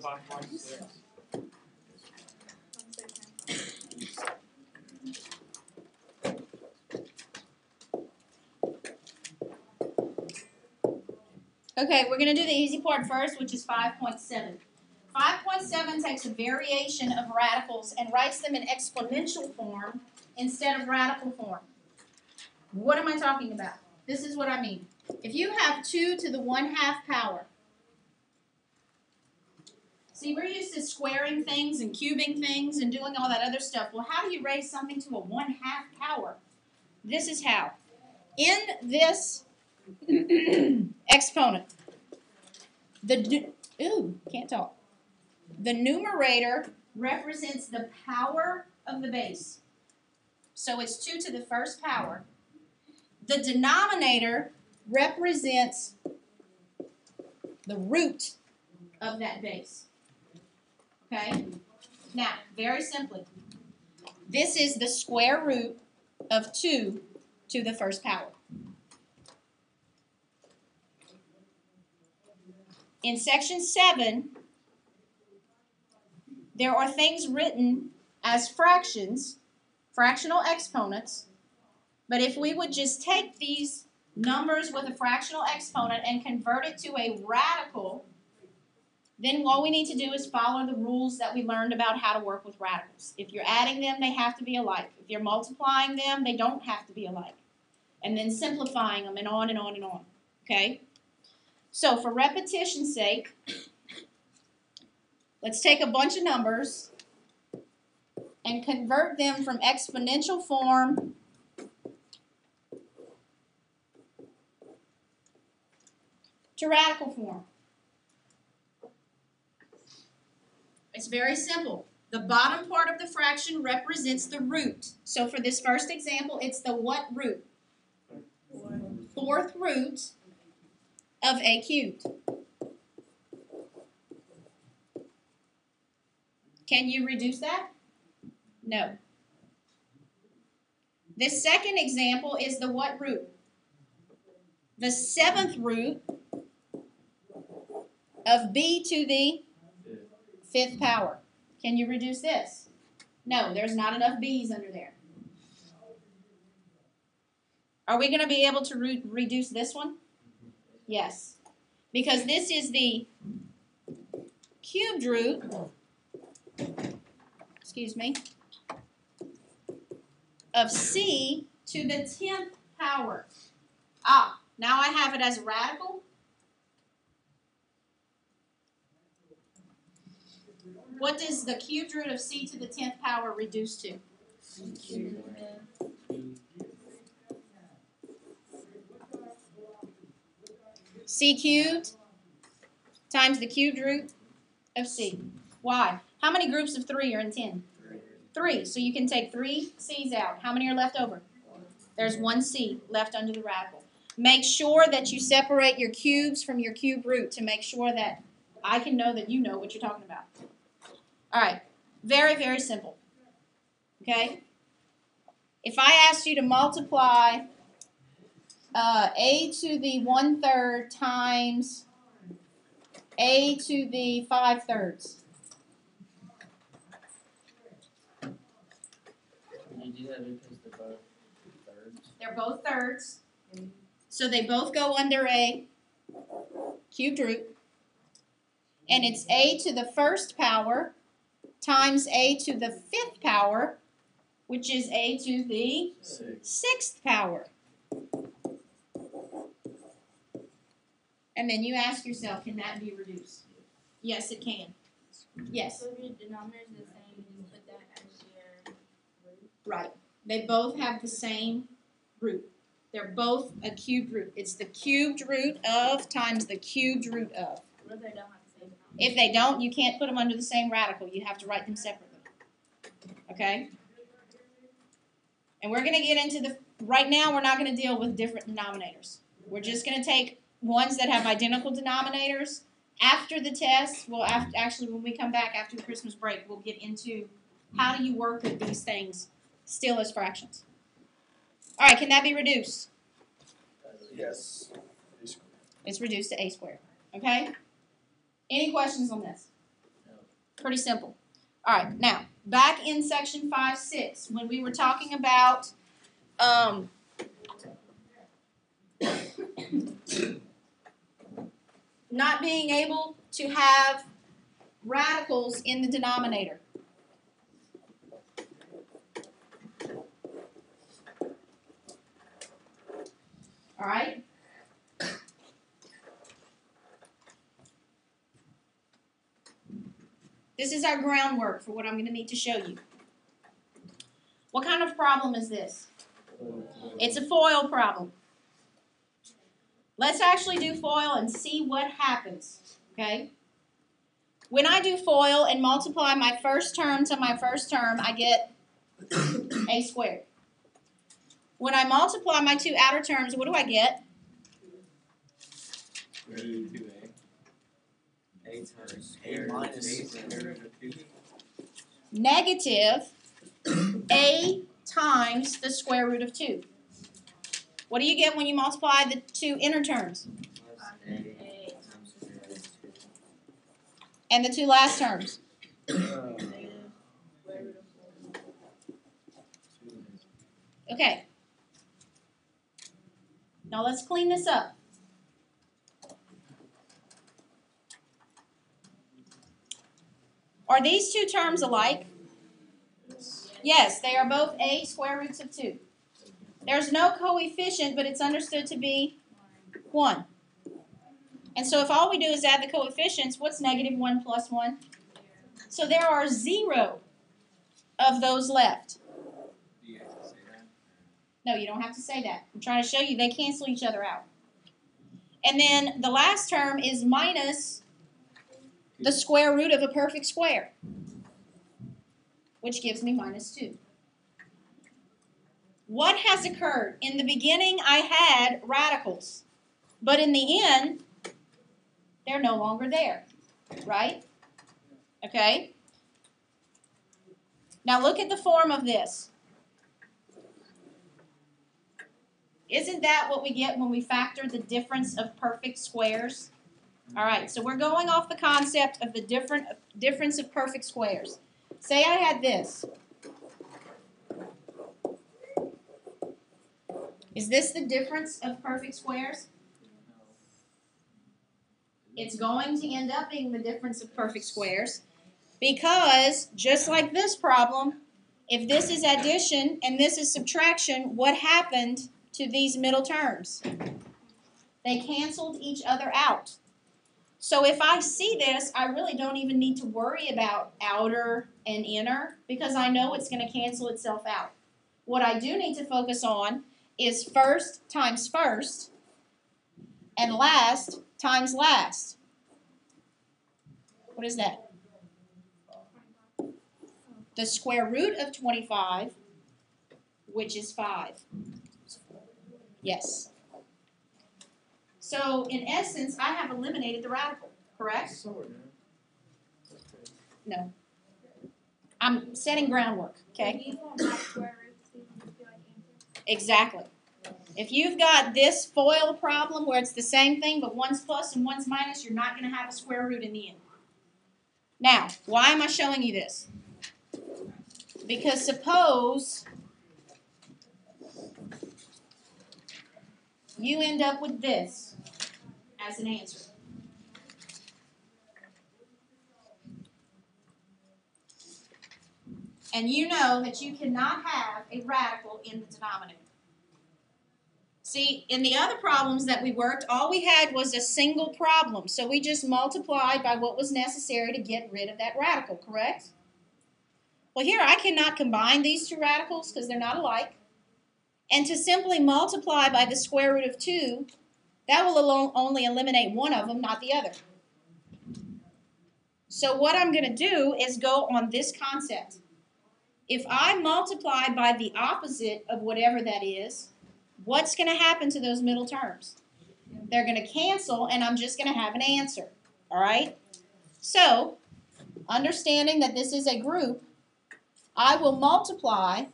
5.6. Okay, we're going to do the easy part first, which is 5.7. 5.7 takes a variation of radicals and writes them in exponential form instead of radical form. What am I talking about? This is what I mean. If you have 2 to the 1/2 power, see, we're used to squaring things and cubing things and doing all that other stuff. Well, how do you raise something to a 1/2 power? This is how. In this exponent, can't talk. The numerator represents the power of the base. So it's 2 to the 1st power. The denominator represents the root of that base. Okay? Now, very simply, this is the square root of 2 to the 1st power. In section 7, there are things written as fractions, fractional exponents, but if we would just take these numbers with a fractional exponent and convert it to a radical, then all we need to do is follow the rules that we learned about how to work with radicals. If you're adding them, they have to be alike. If you're multiplying them, they don't have to be alike. And then simplifying them and on and on and on. Okay? So for repetition's sake, let's take a bunch of numbers and convert them from exponential form to radical form. It's very simple. The bottom part of the fraction represents the root. So for this first example, it's the what root? 4th root of a cubed. Can you reduce that? No. This second example is the what root? The 7th root of b to the 5th power. Can you reduce this? No, there's not enough b's under there. Are we going to be able to reduce this one? Yes. Because this is the cubed root, of c to the 10th power. Now I have it as a radical. What does the cubed root of c to the 10th power reduce to? C cubed times the cubed root of c. Why? How many groups of 3 are in 10? 3. So you can take 3 c's out. How many are left over? There's 1 c left under the radical. Make sure that you separate your cubes from your cube root to make sure that I can know that you know what you're talking about. All right. Very, very simple. Okay? If I asked you to multiply a to the 1/3 times a to the 5/3. You do that because they're both thirds. They're both thirds. So they both go under a cubed root. And it's a to the 1st power times a to the 5th power, which is a to the 6th power. And then you ask yourself, can that be reduced? Yes, it can. Yes. So if your denominator is the same, you put that as your root? Right. They both have the same root. They're both a cubed root. It's the cubed root of times the cubed root of. What if they don't have the same denominator? If they don't, you can't put them under the same radical. You have to write them separately. Okay? And we're going to get into right now we're not going to deal with different denominators. We're just going to take ones that have identical denominators. After the test, actually when we come back after the Christmas break, we'll get into how do you work with these things still as fractions. All right, can that be reduced? Yes. It's reduced to a squared. Okay? Any questions on this? Pretty simple. All right, now, back in section 5.6, when we were talking about not being able to have radicals in the denominator. All right? This is our groundwork for what I'm going to need to show you. What kind of problem is this? It's a FOIL problem. Let's actually do FOIL and see what happens, okay? When I do FOIL and multiply my first term to my first term, I get a squared. When I multiply my two outer terms, what do I get? A minus Negative a times the square root of 2. What do you get when you multiply the two inner terms? And the two last terms? Okay. Now let's clean this up. Are these two terms alike? Yes, they are both a square roots of 2. There's no coefficient, but it's understood to be 1. And so if all we do is add the coefficients, what's negative 1 plus 1? So there are 0 of those left. Do you have to say that? No, you don't have to say that. I'm trying to show you they cancel each other out. And then the last term is minus the square root of a perfect square, which gives me minus 2. What has occurred? In the beginning, I had radicals, but in the end, they're no longer there, right? Okay? Now look at the form of this. Isn't that what we get when we factor the difference of perfect squares? All right, so we're going off the concept of the difference of perfect squares. Say I had this. Is this the difference of perfect squares? It's going to end up being the difference of perfect squares because, just like this problem, if this is addition and this is subtraction, what happened to these middle terms? They canceled each other out. So if I see this, I really don't even need to worry about outer and inner because I know it's going to cancel itself out. What I do need to focus on is first times first and last times last. What is that? The square root of 25, which is 5. Yes. So, in essence, I have eliminated the radical, correct? No. I'm setting groundwork, okay? Exactly. If you've got this FOIL problem where it's the same thing but one's plus and one's minus, you're not going to have a square root in the end. Now, why am I showing you this? Because suppose you end up with this as an answer. And you know that you cannot have a radical in the denominator. See, in the other problems that we worked, all we had was a single problem. So we just multiplied by what was necessary to get rid of that radical, correct? Well, here I cannot combine these two radicals because they're not alike. And to simply multiply by the square root of 2, that will only eliminate one of them, not the other. So what I'm going to do is go on this concept. If I multiply by the opposite of whatever that is, what's going to happen to those middle terms? They're going to cancel, and I'm just going to have an answer. All right? So, understanding that this is a group, I will multiply